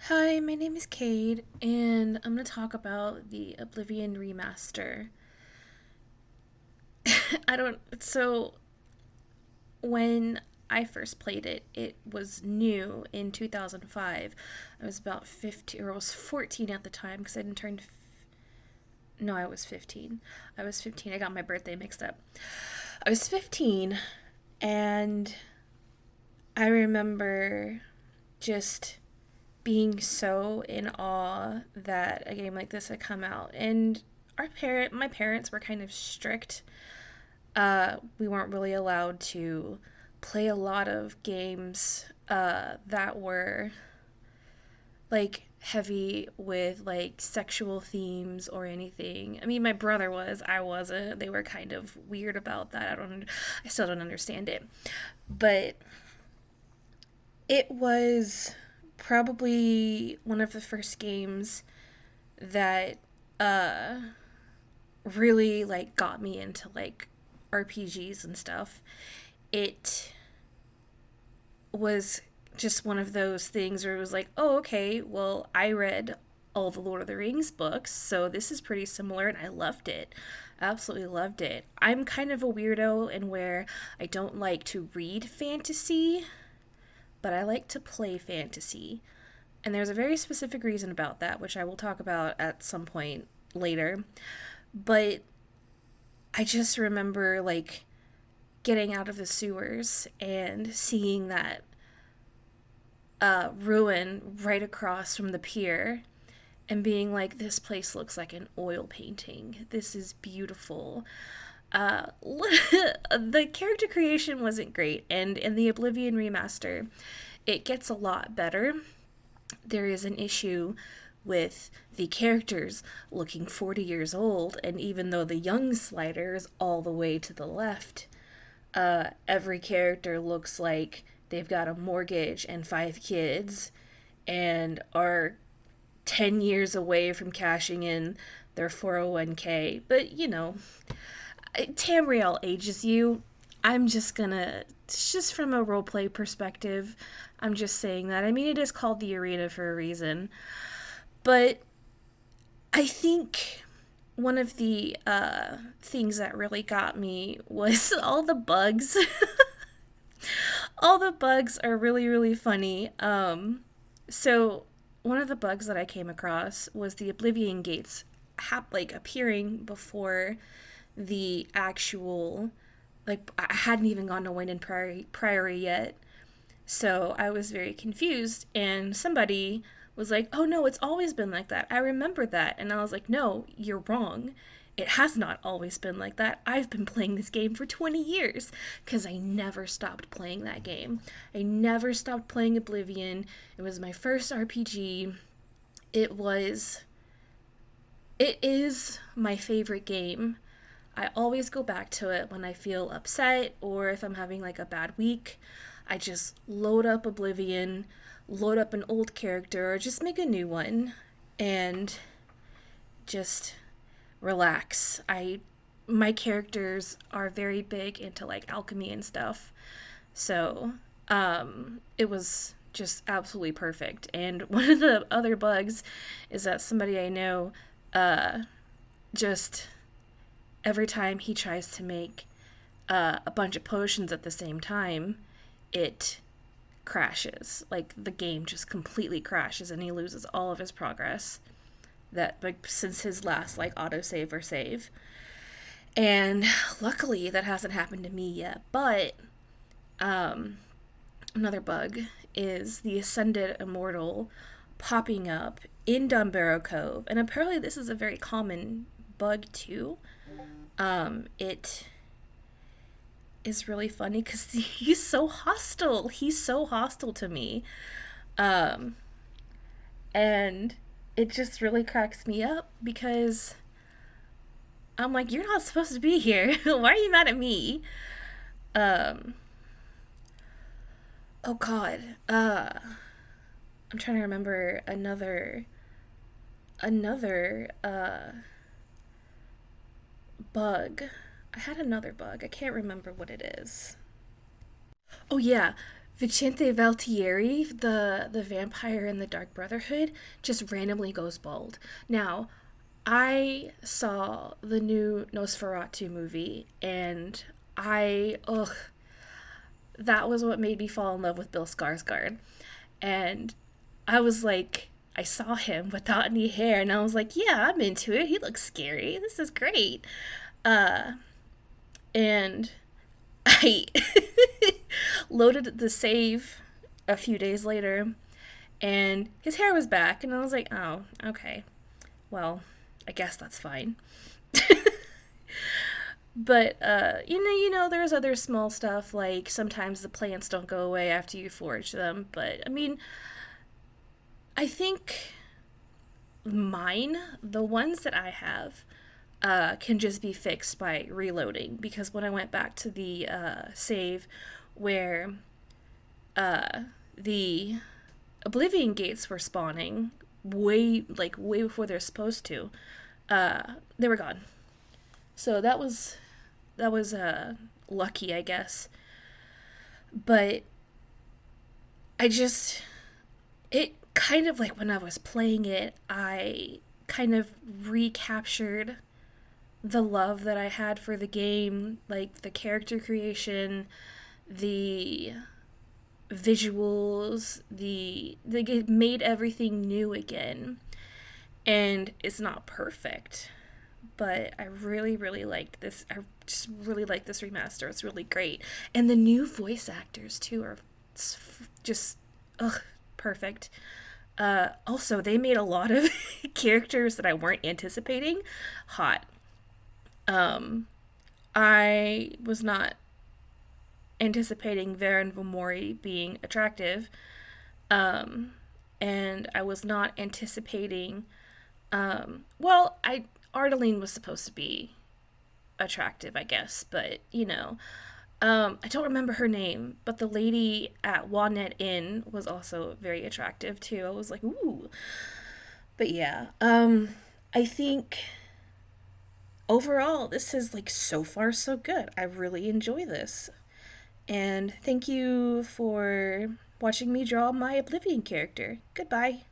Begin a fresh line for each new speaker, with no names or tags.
Hi, my name is Cade, and I'm going to talk about the Oblivion remaster. I don't. So, when I first played it, it was new in 2005. I was about 15, or I was 14 at the time because I didn't turn. No, I was 15. I was 15. I got my birthday mixed up. I was 15, and I remember just being so in awe that a game like this had come out. And my parents were kind of strict. We weren't really allowed to play a lot of games that were like heavy with like sexual themes or anything. I mean, my brother was, I wasn't. They were kind of weird about that. I still don't understand it. But it was probably one of the first games that uh really like got me into like RPGs and stuff. It was just one of those things where it was like, "Oh, okay, well, I read all the Lord of the Rings books, so this is pretty similar and I loved it. I absolutely loved it. I'm kind of a weirdo in where I don't like to read fantasy, but I like to play fantasy. And there's a very specific reason about that, which I will talk about at some point later. But I just remember like getting out of the sewers and seeing that ruin right across from the pier and being like, this place looks like an oil painting. This is beautiful. The character creation wasn't great, and in the Oblivion remaster, it gets a lot better. There is an issue with the characters looking 40 years old, and even though the young slider is all the way to the left, every character looks like they've got a mortgage and 5 kids and are 10 years away from cashing in their 401k. But, Tamriel ages you. I'm just gonna, it's just from a roleplay perspective, I'm just saying that. I mean, it is called the arena for a reason. But I think one of the things that really got me was all the bugs. All the bugs are really, really funny. So one of the bugs that I came across was the Oblivion gates like appearing before the actual, like, I hadn't even gone to Wayne Priory yet. So I was very confused, and somebody was like, "Oh no, it's always been like that. I remember that." And I was like, "No, you're wrong. It has not always been like that. I've been playing this game for 20 years because I never stopped playing that game. I never stopped playing Oblivion. It was my first RPG. It was it is my favorite game. I always go back to it when I feel upset or if I'm having like a bad week. I just load up Oblivion, load up an old character, or just make a new one and just relax. My characters are very big into like alchemy and stuff. So, it was just absolutely perfect. And one of the other bugs is that somebody I know just every time he tries to make a bunch of potions at the same time, it crashes. Like the game just completely crashes and he loses all of his progress that like since his last like autosave or save. And luckily that hasn't happened to me yet. But another bug is the Ascended Immortal popping up in Dunbarrow Cove. And apparently this is a very common bug too. It is really funny because he's so hostile. He's so hostile to me. Um, and it just really cracks me up because I'm like, you're not supposed to be here. Why are you mad at me? Um, oh God. I'm trying to remember another bug. I had another bug. I can't remember what it is. Oh yeah. Vicente Valtieri, the vampire in the Dark Brotherhood, just randomly goes bald. Now, I saw the new Nosferatu movie, and ugh, that was what made me fall in love with Bill Skarsgård. And I was like, I saw him without any hair, and I was like, yeah, I'm into it. He looks scary. This is great. Uh, and I loaded the save a few days later, and his hair was back, and I was like, oh, okay. Well, I guess that's fine. But there's other small stuff like sometimes the plants don't go away after you forage them. But I mean, I think the ones that I have, can just be fixed by reloading. Because when I went back to the save where the Oblivion gates were spawning way before they're supposed to, they were gone. So that was lucky, I guess. But I just it kind of like when I was playing it, I kind of recaptured the love that I had for the game, like the character creation, the visuals, it made everything new again. And it's not perfect, but I really, really liked this. I just really like this remaster. It's really great. And the new voice actors, too, are just, ugh, perfect. Also, they made a lot of characters that I weren't anticipating hot. Um, I was not anticipating Varen Vomori being attractive. Um, and I was not anticipating. Ardeline was supposed to be attractive, I guess, but I don't remember her name, but the lady at Walnut Inn was also very attractive too. I was like, ooh. But yeah, I think overall this is like so far so good. I really enjoy this. And thank you for watching me draw my Oblivion character. Goodbye.